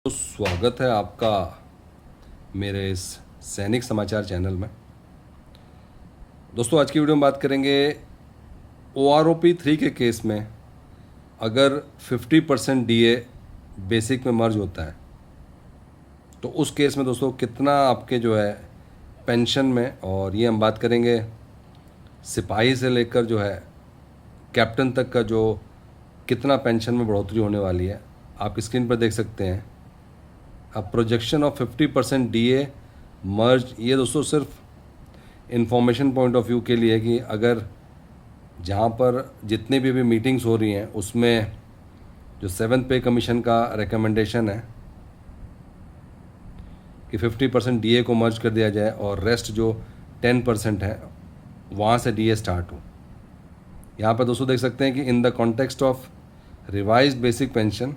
तो स्वागत है आपका मेरे इस सैनिक समाचार चैनल में। दोस्तों, आज की वीडियो में बात करेंगे OROP 3 के केस में अगर 50% DA बेसिक में मर्ज होता है तो उस केस में दोस्तों कितना आपके जो है पेंशन में, और ये हम बात करेंगे सिपाही से लेकर जो है कैप्टन तक का जो कितना पेंशन में बढ़ोतरी होने वाली है। आप स्क्रीन पर देख सकते हैं अब प्रोजेक्शन ऑफ 50% DA मर्ज। ये दोस्तों सिर्फ इंफॉर्मेशन पॉइंट ऑफ व्यू के लिए है कि अगर जहाँ पर जितने भी अभी मीटिंग्स हो रही हैं उसमें जो 7th पे कमीशन का रिकमेंडेशन है कि 50% DA को मर्ज कर दिया जाए और रेस्ट जो 10% है वहाँ से DA स्टार्ट हो। यहाँ पर दोस्तों देख सकते हैं कि in the context of revised basic pension,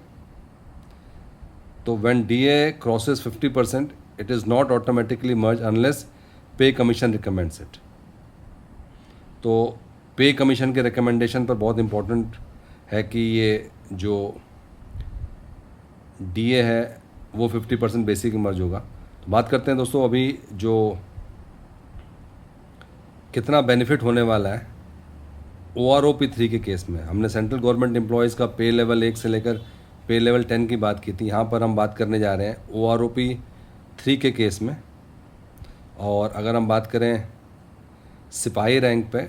तो when DA crosses 50% it is not automatically merged unless पे कमीशन रिकमेंड्स इट। तो पे कमीशन के रिकमेंडेशन पर बहुत इम्पोर्टेंट है कि ये जो DA है वो 50% बेसिक मर्ज होगा। तो बात करते हैं दोस्तों अभी जो कितना बेनिफिट होने वाला है OROP 3 के केस में। हमने सेंट्रल गवर्नमेंट एम्प्लॉयज़ का पे लेवल 1 से लेकर पे लेवल 10 की बात की थी। यहाँ पर हम बात करने जा रहे हैं OROP 3 के केस में। और अगर हम बात करें सिपाही रैंक पे,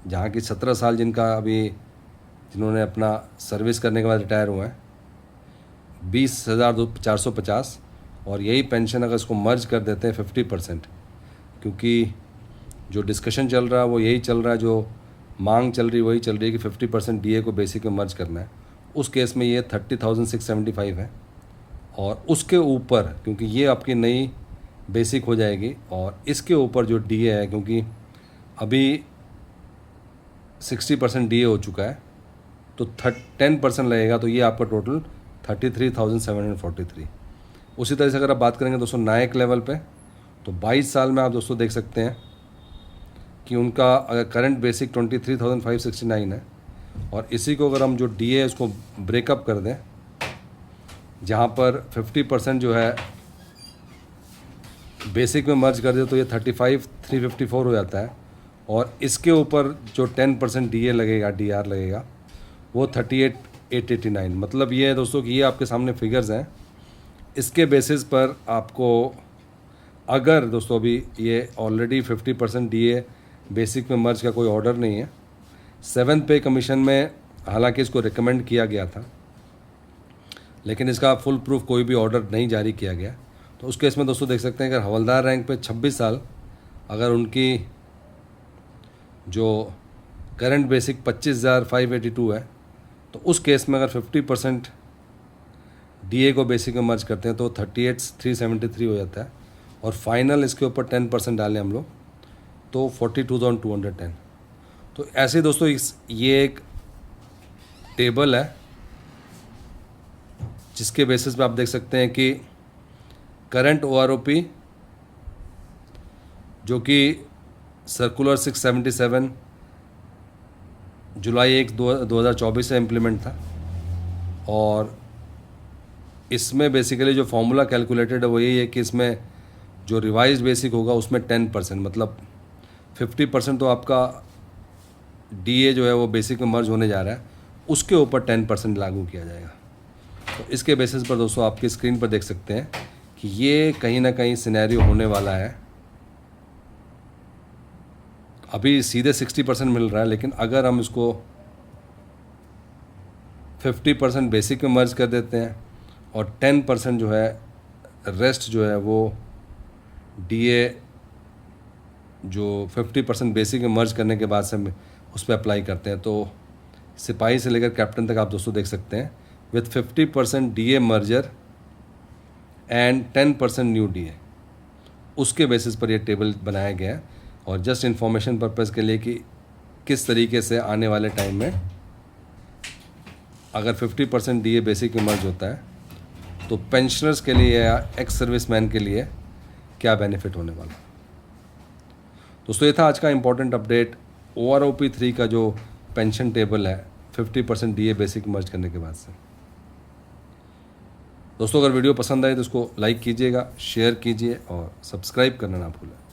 जहाँ की 17 साल जिन्होंने अपना सर्विस करने के बाद रिटायर हुए हैं, 20,450, और यही पेंशन अगर इसको मर्ज कर देते हैं 50%, क्योंकि जो डिस्कशन चल रहा है वो यही चल रहा है, जो मांग चल रही वही चल रही है कि 50% DA को बेसिक में मर्ज करना है। उस केस में ये 30,675 है, और उसके ऊपर क्योंकि ये आपकी नई बेसिक हो जाएगी, और इसके ऊपर जो DA है क्योंकि अभी 60% DA हो चुका है तो 10% लगेगा, तो ये आपका टोटल 33,743। उसी तरह से अगर आप बात करेंगे दोस्तों नायक लेवल पे, तो 22 साल में आप दोस्तों देख सकते हैं कि उनका अगर करंट बेसिक 23,569 है, और इसी को अगर हम जो DA है उसको ब्रेकअप कर दें, जहाँ पर 50% जो है बेसिक में मर्ज कर दे तो ये 35,354 हो जाता है, और इसके ऊपर जो 10% DA लगेगा, DR लगेगा, वो 38,889। मतलब ये है दोस्तों कि ये आपके सामने फिगर्स हैं। इसके बेसिस पर आपको अगर दोस्तों अभी ये ऑलरेडी 50% DA बेसिक में मर्ज का कोई ऑर्डर नहीं है, 7th पे कमीशन में हालांकि इसको रिकमेंड किया गया था लेकिन इसका फुल प्रूफ कोई भी ऑर्डर नहीं जारी किया गया। तो उस केस में दोस्तों देख सकते हैं अगर हवलदार रैंक पे 26 साल अगर उनकी जो करंट बेसिक 25,582 है, तो उस केस में अगर 50% DA को बेसिक में मर्ज करते हैं तो 38,373 हो जाता है, और फाइनल इसके ऊपर 10% डालें हम लोग तो 42,210। तो ऐसे दोस्तों ये एक टेबल है जिसके बेसिस पे आप देख सकते हैं कि करंट OROP जो कि सर्कुलर 677 जुलाई 1 2024 से इम्प्लीमेंट था, और इसमें बेसिकली जो फॉर्मूला कैलकुलेटेड है वो यही है कि इसमें जो रिवाइज्ड बेसिक होगा उसमें 10%, मतलब 50% तो आपका DA जो है वो बेसिक में मर्ज होने जा रहा है, उसके ऊपर 10% लागू किया जाएगा। तो इसके बेसिस पर दोस्तों आपकी स्क्रीन पर देख सकते हैं कि ये कहीं ना कहीं सिनेरियो होने वाला है। अभी सीधे 60% मिल रहा है, लेकिन अगर हम इसको 50% बेसिक में मर्ज कर देते हैं और 10% जो है रेस्ट जो है वो DA जो 50% बेसिक में मर्ज करने के बाद से उस पर अप्लाई करते हैं, तो सिपाही से लेकर कैप्टन तक आप दोस्तों देख सकते हैं with 50% DA merger and 10% new DA, उसके बेसिस पर ये टेबल बनाया गया है। और जस्ट इन्फॉर्मेशन पर्पज़ के लिए कि किस तरीके से आने वाले टाइम में अगर 50% DA बेसिक में मर्ज होता है तो पेंशनर्स के लिए या एक्स सर्विसमैन के लिए क्या बेनिफिट होने वाला। दोस्तों ये था आज का इम्पोर्टेंट अपडेट OROP 3 का जो पेंशन टेबल है 50% DA बेसिक मर्ज करने के बाद से। दोस्तों अगर वीडियो पसंद आए तो इसको लाइक कीजिएगा, शेयर कीजिए और सब्सक्राइब करना ना भूलें।